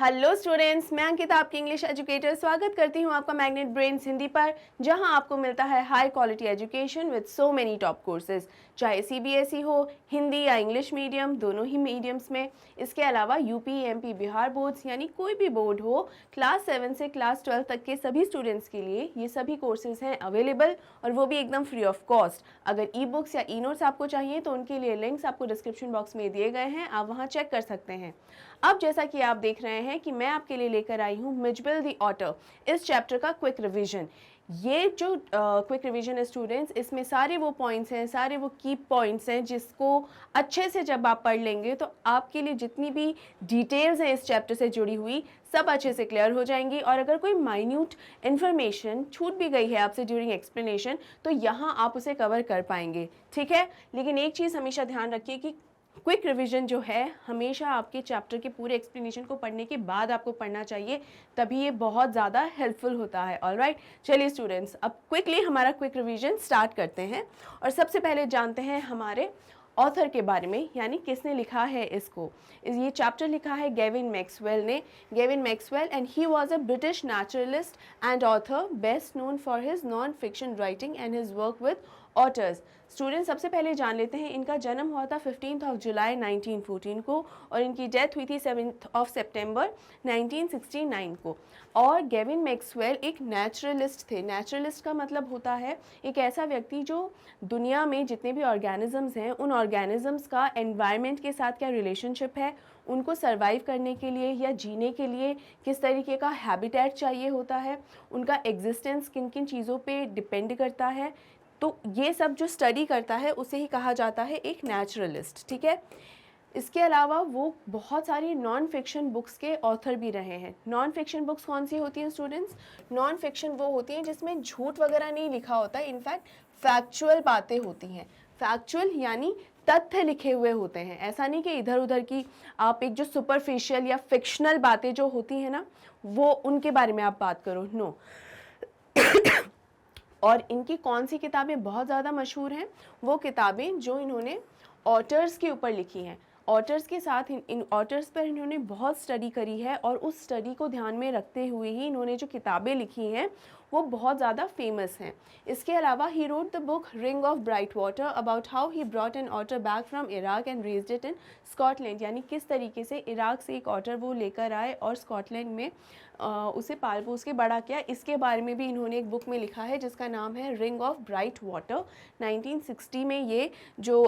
Hello students, मैं अंकिता आपकी English educator स्वागत करती हूँ आपका मैग्नेट ब्रेन्स हिंदी पर, जहाँ आपको मिलता है high quality education with so many top courses, चाहे सीबीएसई हो, हिंदी या इंग्लिश मीडियम, दोनों ही मीडियम्स में। इसके अलावा यूपी, एमपी, बिहार बोर्ड्स यानी कोई भी बोर्ड हो, क्लास 7 से क्लास 12 तक के सभी स्टूडेंट्स के लिए ये सभी कोर्सेज हैं अवेलेबल, और वो भी एकदम फ्री ऑफ कॉस्ट। अगर ई बुक्स या ई नोट्स आपको चाहिए तो उनके लिए लिंक्स आपको डिस्क्रिप्शन बॉक्स में दिए गए हैं, आप वहाँ चेक कर सकते हैं। अब जैसा कि आप देख रहे हैं कि मैं आपके लिए लेकर आई हूँ मिचबिल द ऑटर, इस चैप्टर का क्विक रिवीजन। ये जो क्विक रिवीजन है स्टूडेंट्स, इसमें सारे वो पॉइंट्स हैं, सारे वो की पॉइंट्स हैं जिसको अच्छे से जब आप पढ़ लेंगे तो आपके लिए जितनी भी डिटेल्स हैं इस चैप्टर से जुड़ी हुई सब अच्छे से क्लियर हो जाएंगी। और अगर कोई माइन्यूट इन्फॉर्मेशन छूट भी गई है आपसे ड्यूरिंग एक्सप्लेनेशन तो यहाँ आप उसे कवर कर पाएंगे, ठीक है। लेकिन एक चीज़ हमेशा ध्यान रखिए कि क्विक रिवीजन जो है हमेशा आपके चैप्टर के पूरे एक्सप्लेनेशन को पढ़ने के बाद आपको पढ़ना चाहिए, तभी ये बहुत ज़्यादा हेल्पफुल होता है। ऑलराइट, चलिए स्टूडेंट्स, अब क्विकली हमारा क्विक रिवीजन स्टार्ट करते हैं। और सबसे पहले जानते हैं हमारे ऑथर के बारे में, यानी किसने लिखा है इसको। ये चैप्टर लिखा है गेविन मैक्सवेल ने। Gavin Maxwell and he was a British naturalist and author, best known for his non fiction writing and his work with otters. Student, सबसे पहले जान लेते हैं इनका जन्म हुआ था 15 जुलाई 1914 को और इनकी डेथ हुई थी 7 सितंबर 1969 को। और गेविन मैक्सवेल एक नेचुरलिस्ट थे। नेचुरलिस्ट का मतलब होता है एक ऐसा व्यक्ति जो दुनिया में जितने भी ऑर्गेनिजम्स हैं उन ऑर्गेनिजम्स का एनवायरनमेंट के साथ क्या रिलेशनशिप है, उनको सर्वाइव करने के लिए या जीने के लिए किस तरीके का हैबिटेट चाहिए होता है, उनका एग्जिस्टेंस किन किन चीज़ों पे डिपेंड करता है, तो ये सब जो स्टडी करता है उसे ही कहा जाता है एक नेचुरलिस्ट, ठीक है। इसके अलावा वो बहुत सारी नॉन फिक्शन बुक्स के ऑथर भी रहे हैं। नॉन फिक्शन बुक्स कौन सी होती हैं स्टूडेंट्स? नॉन फिक्शन वो होती हैं जिसमें झूठ वगैरह नहीं लिखा होता है, इनफैक्ट फैक्चुअल बातें होती हैं। फैक्चुअल यानी तथ्य लिखे हुए होते हैं, ऐसा नहीं कि इधर उधर की आप एक जो सुपरफिशियल या फिक्शनल बातें जो होती हैं ना वो उनके बारे में आप बात करो, नो। और इनकी कौन सी किताबें बहुत ज़्यादा मशहूर हैं? वो किताबें जो इन्होंने ऑटर्स के ऊपर लिखी हैं। ऑटर्स के साथ इन ऑटर्स पर इन्होंने बहुत स्टडी करी है और उस स्टडी को ध्यान में रखते हुए ही इन्होंने जो किताबें लिखी हैं वो बहुत ज़्यादा फेमस हैं। इसके अलावा he wrote the book ring of bright water about how he brought an otter back from Iraq and raised it in Scotland, यानी किस तरीके से इराक से एक ऑटर वो लेकर आए और स्कॉटलैंड में उसे पाल पोस के बड़ा किया। इसके बारे में भी इन्होंने एक बुक में लिखा है जिसका नाम है रिंग ऑफ ब्राइट वाटर। 1960 में ये जो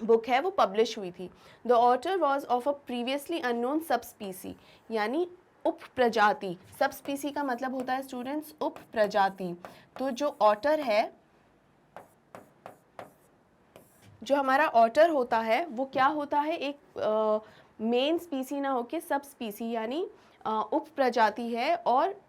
बुक है वो पब्लिश हुई थी। The otter was of a previously unknown subspecies, यानी उप प्रजाति। सब स्पीसी का मतलब होता है स्टूडेंट्स उप प्रजाति। तो जो ऑटर है, जो हमारा ऑटर होता है वो क्या होता है, एक मेन स्पीसी ना होके सब स्पीसी यानी उप प्रजाति है, और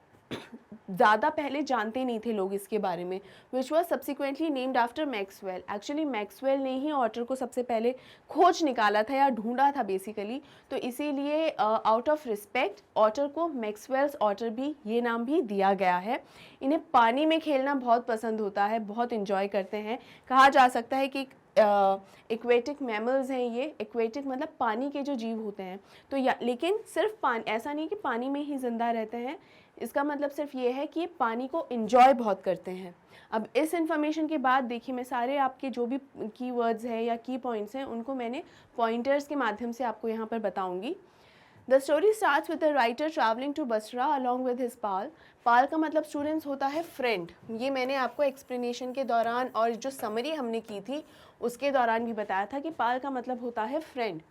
ज़्यादा पहले जानते नहीं थे लोग इसके बारे में। Which was subsequently named after Maxwell. Actually Maxwell ने ही ऑटर को सबसे पहले खोज निकाला था या ढूंढा था बेसिकली, तो इसीलिए आउट ऑफ रिस्पेक्ट ऑटर को मैक्सवेल्स ऑटर भी ये नाम भी दिया गया है। इन्हें पानी में खेलना बहुत पसंद होता है, बहुत इन्जॉय करते हैं। कहा जा सकता है कि एक्वेटिक मैमल्स हैं ये। एक्वेटिक मतलब पानी के जो जीव होते हैं, तो लेकिन सिर्फ पानी, ऐसा नहीं कि पानी में ही ज़िंदा रहते हैं, इसका मतलब सिर्फ ये है कि ये पानी को एंजॉय बहुत करते हैं। अब इस इन्फॉर्मेशन के बाद देखिए, मैं सारे आपके जो भी की वर्ड्स हैं या की पॉइंट्स हैं उनको मैंने पॉइंटर्स के माध्यम से आपको यहाँ पर बताऊँगी। The story starts with the writer travelling to Basra along with his pal. Pal का मतलब स्टूडेंट्स होता है फ्रेंड। ये मैंने आपको एक्सप्लेनेशन के दौरान और जो समरी हमने की थी उसके दौरान भी बताया था कि पाल का मतलब होता है friend.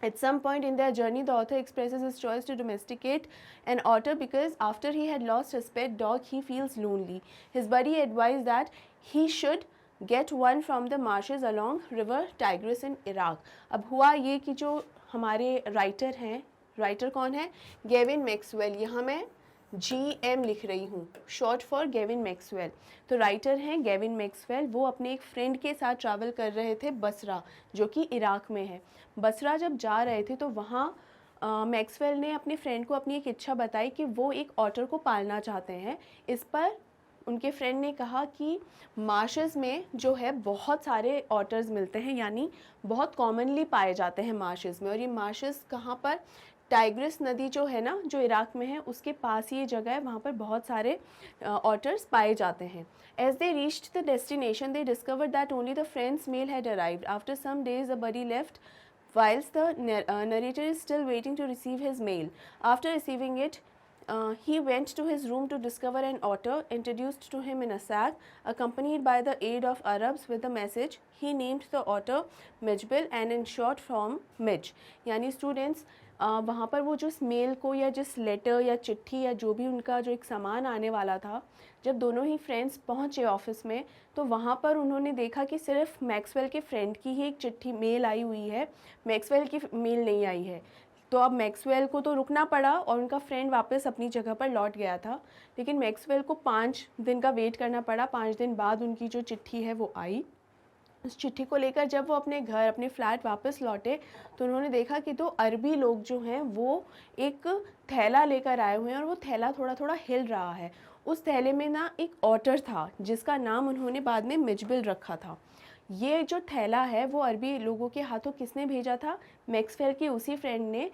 At some point in their journey, the author expresses his choice to domesticate an otter because after he had lost his pet dog, he feels lonely. His buddy advised that he should get one from the marshes along river Tigris in Iraq. अब हुआ ये कि जो हमारे writer हैं, writer कौन है? Gavin Maxwell. यहाँ मैं GM लिख रही हूँ, शॉर्ट फॉर गेविन मैक्सवेल। तो राइटर हैं गेविन मैक्सवेल, वो अपने एक फ्रेंड के साथ ट्रैवल कर रहे थे बसरा, जो कि इराक में है। बसरा जब जा रहे थे तो वहाँ मैक्सवेल ने अपने फ्रेंड को अपनी एक इच्छा बताई कि वो एक ऑटर को पालना चाहते हैं। इस पर उनके फ्रेंड ने कहा कि मार्शेस में जो है बहुत सारे ऑटर्स मिलते हैं, यानी बहुत कॉमनली पाए जाते हैं मार्शेस में। और ये मार्शेस कहाँ पर? टाइग्रिस नदी जो है ना, जो इराक में है, उसके पास ही ये जगह है, वहाँ पर बहुत सारे ऑटर्स पाए जाते हैं। As they reached the destination they discovered that only the friend's male had arrived. After some days the buddy left whilst the narrator is still waiting to receive his mail. After receiving it, he went to his room to discover an otter introduced to him in a sack, accompanied by the aid of Arabs with the message. He named the otter Mijbil and in short form Mij. यानी students वहाँ पर वो जिस mail को या जिस letter या चिट्ठी या जो भी उनका जो एक सामान आने वाला था, जब दोनों ही फ्रेंड्स पहुँचे ऑफिस में, तो वहाँ पर उन्होंने देखा कि सिर्फ मैक्सवेल के फ्रेंड की ही एक चिट्ठी मेल आई हुई है, मैक्सवेल की मेल नहीं आई है। तो अब मैक्सवेल को तो रुकना पड़ा और उनका फ्रेंड वापस अपनी जगह पर लौट गया था, लेकिन मैक्सवेल को 5 दिन का वेट करना पड़ा। 5 दिन बाद उनकी जो चिट्ठी है वो आई। उस चिट्ठी को लेकर जब वो अपने घर, अपने फ्लैट वापस लौटे, तो उन्होंने देखा कि 2 अरबी लोग जो हैं वो एक थैला लेकर आए हुए हैं और वो थैला थोड़ा थोड़ा हिल रहा है। उस थैले में ना एक ऑटर था जिसका नाम उन्होंने बाद में मिजबिल रखा था। ये जो थैला है वो अरबी लोगों के हाथों किसने भेजा था? मैक्सवेल के उसी फ्रेंड ने,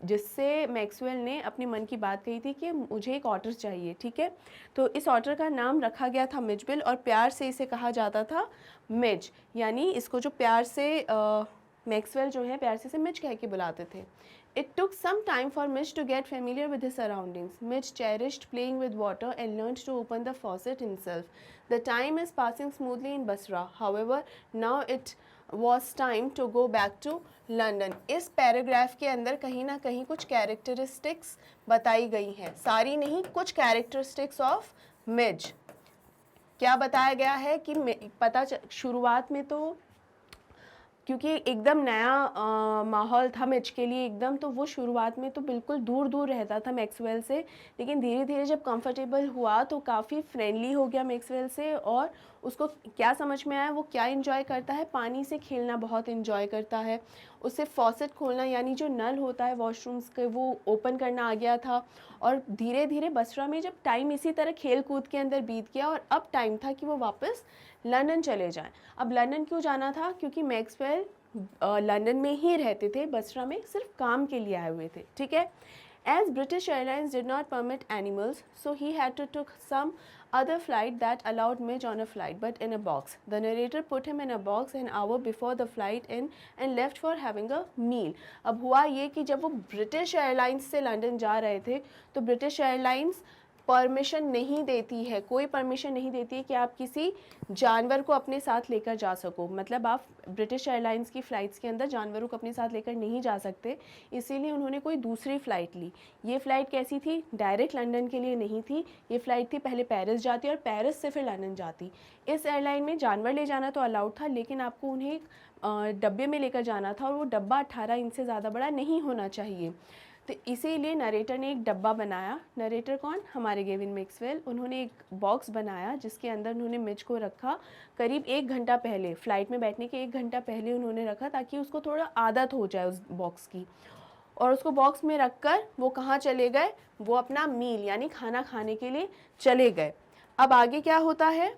जिससे मैक्सवेल ने अपने मन की बात कही थी कि मुझे एक ऑटर चाहिए, ठीक है। तो इस ऑटर का नाम रखा गया था मिजबिल और प्यार से इसे कहा जाता था मिज, यानी इसको जो प्यार से मैक्सवेल जो है प्यार से इसे मिज कह के बुलाते थे। It took some time for Mitch to get familiar with his surroundings. Mitch cherished playing with water and learned to open the faucet himself. The time is passing smoothly in Basra. However, now it was time to go back to London. इस paragraph के अंदर कहीं ना कहीं कुछ characteristics बताई गई हैं, सारी नहीं, कुछ कैरेक्टरिस्टिक्स ऑफ मिज। क्या बताया गया है कि शुरुआत में तो क्योंकि एकदम नया माहौल था मिच के लिए एकदम, तो वो शुरुआत में तो बिल्कुल दूर दूर रहता था मैक्सवेल से, लेकिन धीरे धीरे जब कंफर्टेबल हुआ तो काफ़ी फ्रेंडली हो गया मैक्सवेल से। और उसको क्या समझ में आया, वो क्या एंजॉय करता है, पानी से खेलना बहुत एंजॉय करता है। उसे फॉसेट खोलना यानी जो नल होता है वॉशरूम्स के, वो ओपन करना आ गया था। और धीरे धीरे बसरा में जब टाइम इसी तरह खेल कूद के अंदर बीत गया और अब टाइम था कि वो वापस लंदन चले जाएं। अब लंदन क्यों जाना था? क्योंकि मैक्सवेल लंदन में ही रहते थे, बसरा में सिर्फ काम के लिए आए हुए थे, ठीक है। As British Airlines did not permit animals, so he had to took some other flight that allowed Midge on a flight, but in a box. The narrator put him in a box an hour before the flight in and left for having a meal. अब हुआ ये कि जब वो British airlines से London जा रहे थे, तो ब्रिटिश एयरलाइंस परमिशन नहीं देती है, कोई परमिशन नहीं देती है कि आप किसी जानवर को अपने साथ लेकर जा सको। मतलब आप ब्रिटिश एयरलाइंस की फ़्लाइट्स के अंदर जानवरों को अपने साथ लेकर नहीं जा सकते, इसीलिए उन्होंने कोई दूसरी फ़्लाइट ली। ये फ़्लाइट कैसी थी? डायरेक्ट लंदन के लिए नहीं थी, ये फ़्लाइट थी पहले पेरिस जाती और पेरिस से फिर लंदन जाती। इस एयरलाइन में जानवर ले जाना तो अलाउड था, लेकिन आपको उन्हें एक डब्बे में लेकर जाना था और वो डब्बा 18 इंच से ज़्यादा बड़ा नहीं होना चाहिए। तो इसीलिए नरेटर ने एक डब्बा बनाया। नरेटर कौन? हमारे गेविन मैक्सवेल। उन्होंने एक बॉक्स बनाया जिसके अंदर उन्होंने मिज को रखा। करीब 1 घंटा पहले, फ़्लाइट में बैठने के 1 घंटा पहले उन्होंने रखा, ताकि उसको थोड़ा आदत हो जाए उस बॉक्स की। और उसको बॉक्स में रख कर वो कहाँ चले गए? वो अपना मील यानी खाना खाने के लिए चले गए। अब आगे क्या होता है?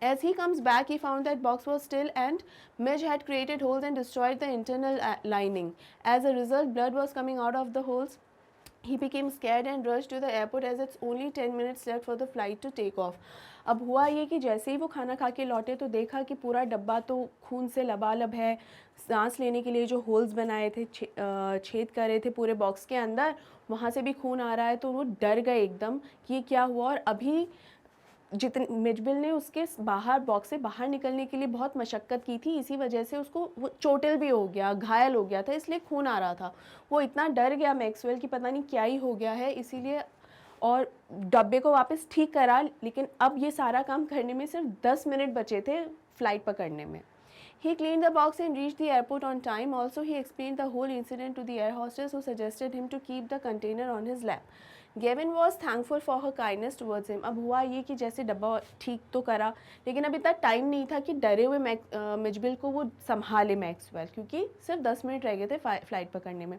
As he comes back, he found that box was still and Midge had created holes and destroyed the internal lining. As a result, blood was coming out of the holes. He became scared and rushed to the airport as it's only 10 minutes left for the flight to take off. अब हुआ ये कि जैसे ही वो खाना खा के लौटे तो देखा कि पूरा डब्बा तो खून से लबालब है। सांस लेने के लिए जो होल्स बनाए थे, छेद करे थे पूरे बॉक्स के अंदर, वहाँ से भी खून आ रहा है। तो वो डर गए एकदम कि ये क्या हुआ। और अभी मिजबिल ने उसके बाहर, बॉक्स से बाहर निकलने के लिए बहुत मशक्क़त की थी, इसी वजह से उसको वो चोटिल भी हो गया, घायल हो गया था, इसलिए खून आ रहा था। वो इतना डर गया मैक्सवेल कि पता नहीं क्या ही हो गया है, इसीलिए और डब्बे को वापस ठीक करा। लेकिन अब ये सारा काम करने में सिर्फ 10 मिनट बचे थे फ़्लाइट पकड़ने में। He cleaned the box and reached the airport on time. Also, he explained the whole incident to the air hostess, who suggested him to keep the container on his lap. Gavin was thankful for her kindness towards him. अब हुआ ये कि जैसे डब्बा ठीक तो करा, लेकिन अब इतना टाइम नहीं था कि डरे हुए मिजबिल को वो संभाले मैक्सवेल, क्योंकि सिर्फ 10 मिनट रह गए थे फ़्लाइट पकड़ने में।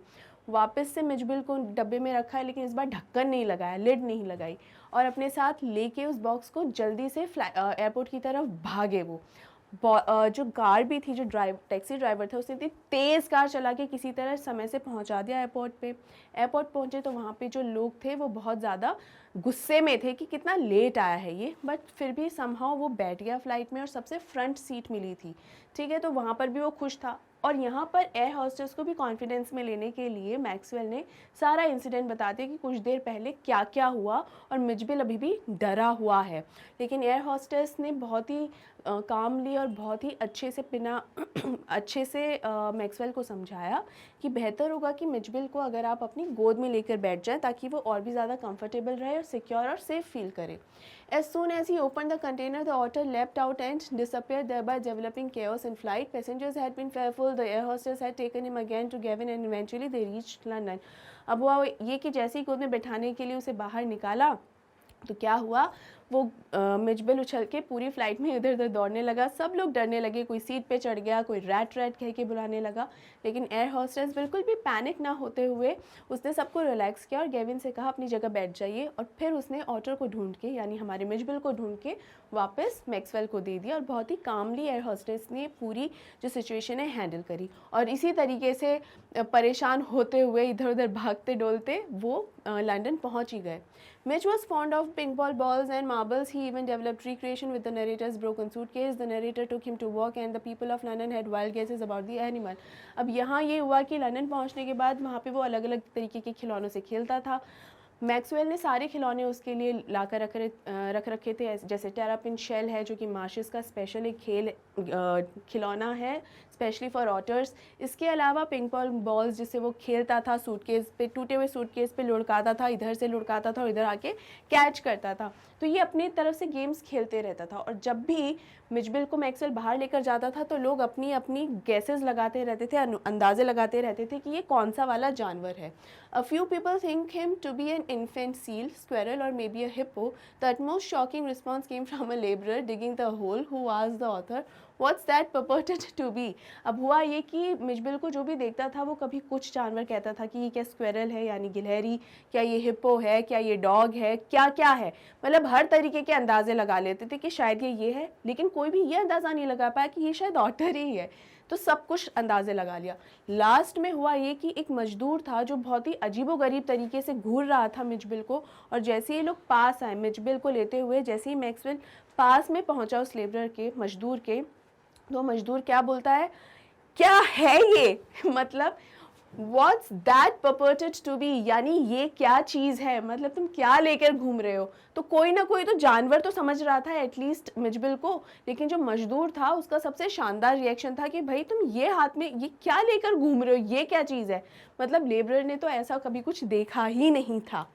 वापस से मिजबिल को डब्बे में रखा है, लेकिन इस बार ढक्कन नहीं लगाया, लिड नहीं लगाई, और अपने साथ लेके उस बॉक्स को जल्दी से एयरपोर्ट की तरफ भागे वो। जो कार भी थी, जो टैक्सी ड्राइवर था, उसने इतनी तेज़ कार चला के किसी तरह समय से पहुंचा दिया एयरपोर्ट पे। एयरपोर्ट पहुंचे तो वहाँ पे जो लोग थे वो बहुत ज़्यादा गुस्से में थे कि कितना लेट आया है ये, बट फिर भी समहाउ वो बैठ गया फ़्लाइट में और सबसे फ्रंट सीट मिली थी, ठीक है, तो वहाँ पर भी वो खुश था। और यहाँ पर एयर होस्टेस को भी कॉन्फिडेंस में लेने के लिए मैक्सवेल ने सारा इंसिडेंट बता दिया कि कुछ देर पहले क्या क्या हुआ, और मिचबिल अभी भी डरा हुआ है। लेकिन एयर होस्टेस ने बहुत ही कामली और बहुत ही अच्छे से बिना अच्छे से मैक्सवेल को समझाया कि बेहतर होगा कि मिचबिल को अगर आप अपनी गोद में लेकर बैठ जाएं, ताकि वो और भी ज़्यादा कंफर्टेबल रहे और सिक्योर और सेफ फील करे। As soon as he opened the container, the otter leapt out and disappeared, thereby developing chaos in flight. Passengers had been fearful. The air hostess had taken him again to Gavin, and eventually they reached London. अब हुआ ये कि जैसे ही गोद में बैठाने के लिए उसे बाहर निकाला तो क्या हुआ, वो मिचबिल उछल के पूरी फ्लाइट में इधर उधर दौड़ने लगा। सब लोग डरने लगे, कोई सीट पे चढ़ गया, कोई रैट रैट कह के बुलाने लगा। लेकिन एयर होस्टेस बिल्कुल भी पैनिक ना होते हुए उसने सबको रिलैक्स किया और गेविन से कहा अपनी जगह बैठ जाइए, और फिर उसने ऑटर को ढूंढ के, यानी हमारे मिचबिल को ढूंढ के वापस मैक्सवेल को दे दिया, और बहुत ही कामली एयर होस्टेस ने पूरी जो सिचुएशन है हैंडल करी। और इसी तरीके से परेशान होते हुए इधर उधर भागते डोलते वो लंदन पहुंच ही गए। Mitch was fond of ping pong balls and marbles. He even developed recreation with the narrator's broken suitcase. The narrator took him to work and the people of London had wild guesses about the animal. अब यहाँ ये हुआ कि London पहुँचने के बाद वहाँ पे वो अलग अलग तरीके के खिलौनों से खेलता था। मैक्सवेल ने सारे खिलौने उसके लिए लाकर रख रखे थे, जैसे टेरापिन शेल है जो कि मार्शस का स्पेशल एक खिलौना है स्पेशली फॉर ऑटर्स। इसके अलावा पिंग पॉन्ग बॉल्स जिससे वो खेलता था, सूटकेस पे, टूटे हुए सूटकेस पे लुढ़काता था, इधर से लुढ़काता था और इधर आके कैच करता था। तो ये अपनी तरफ से गेम्स खेलते रहता था। और जब भी मिचबिल को मैक्सवेल बाहर लेकर जाता था तो लोग अपनी अपनी गेसेस लगाते रहते थे, अंदाजे लगाते रहते थे कि ये कौन सा वाला जानवर है। A few people think him to be an infant seal, squirrel or maybe a hippo. The most shocking response came from a laborer digging the hole who asked the author, What's that purported to be? अब हुआ ये कि Mijbil को जो भी देखता था वो कभी कुछ जानवर कहता था कि ये क्या स्क्वेरल है यानी गिलहरी, क्या ये हिप्पो है, क्या ये डॉग है, क्या क्या है, मतलब हर तरीके के अंदाजे लगा लेते थे कि शायद ये है, लेकिन कोई भी ये अंदाज़ा नहीं लगा पाया कि ये शायद ऑटर ही है। तो सब कुछ अंदाजे लगा लिया। लास्ट में हुआ ये कि एक मजदूर था जो बहुत ही अजीबोगरीब तरीके से घूर रहा था मिचबिल को, और जैसे ही लोग पास आए मिचबिल को लेते हुए, जैसे ही मैक्सवेल पास में पहुंचा उस लेबरर के, मजदूर के, तो मजदूर क्या बोलता है, क्या है ये मतलब What's that purported to be, यानी ये क्या चीज़ है, मतलब तुम क्या लेकर घूम रहे हो। तो कोई ना कोई तो जानवर तो समझ रहा था एटलीस्ट मिचबिल को, लेकिन जो मजदूर था उसका सबसे शानदार रिएक्शन था कि भाई तुम ये हाथ में ये क्या लेकर घूम रहे हो, ये क्या चीज़ है, मतलब लेबरर ने तो ऐसा कभी कुछ देखा ही नहीं था।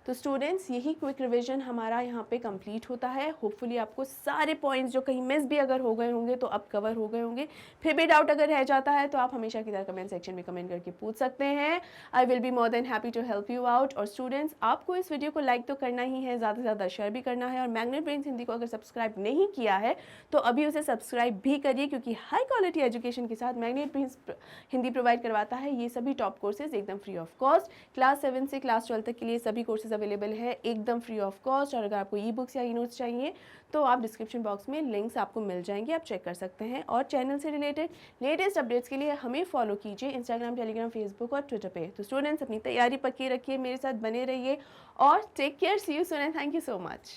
तो स्टूडेंट्स यही क्विक रिवीजन हमारा यहाँ पे कंप्लीट होता है। होपफुली आपको सारे पॉइंट्स जो कहीं मिस भी अगर हो गए होंगे तो अब कवर हो गए होंगे। फिर भी डाउट अगर रह जाता है तो आप हमेशा की तरह कमेंट सेक्शन में कमेंट करके पूछ सकते हैं। I will be more than happy to help you out. और स्टूडेंट्स आपको इस वीडियो को लाइक तो करना ही है, ज़्यादा से ज़्यादा शेयर भी करना है, और मैग्नेट ब्रेन्स हिंदी को अगर सब्सक्राइब नहीं किया है तो अभी उसे सब्सक्राइब भी करिए, क्योंकि हाई क्वालिटी एजुकेशन के साथ मैग्नेट ब्रेन्स हिंदी प्रोवाइड करवाता है ये सभी टॉप कोर्सेज एकदम फ्री ऑफ कॉस्ट। क्लास 7 से क्लास 12 तक के लिए सभी कोर्सेज अवेलेबल है एकदम फ्री ऑफ कॉस्ट। और अगर आपको ई बुक्स या ई नोट्स चाहिए तो आप डिस्क्रिप्शन बॉक्स में लिंक्स आपको मिल जाएंगे, आप चेक कर सकते हैं। और चैनल से रिलेटेड लेटेस्ट अपडेट्स के लिए हमें फॉलो कीजिए इंस्टाग्राम, टेलीग्राम, फेसबुक और ट्विटर पे। तो स्टूडेंट्स अपनी तैयारी पक्की रखिए, मेरे साथ बने रहिए और take care, see you soon and thank you so much.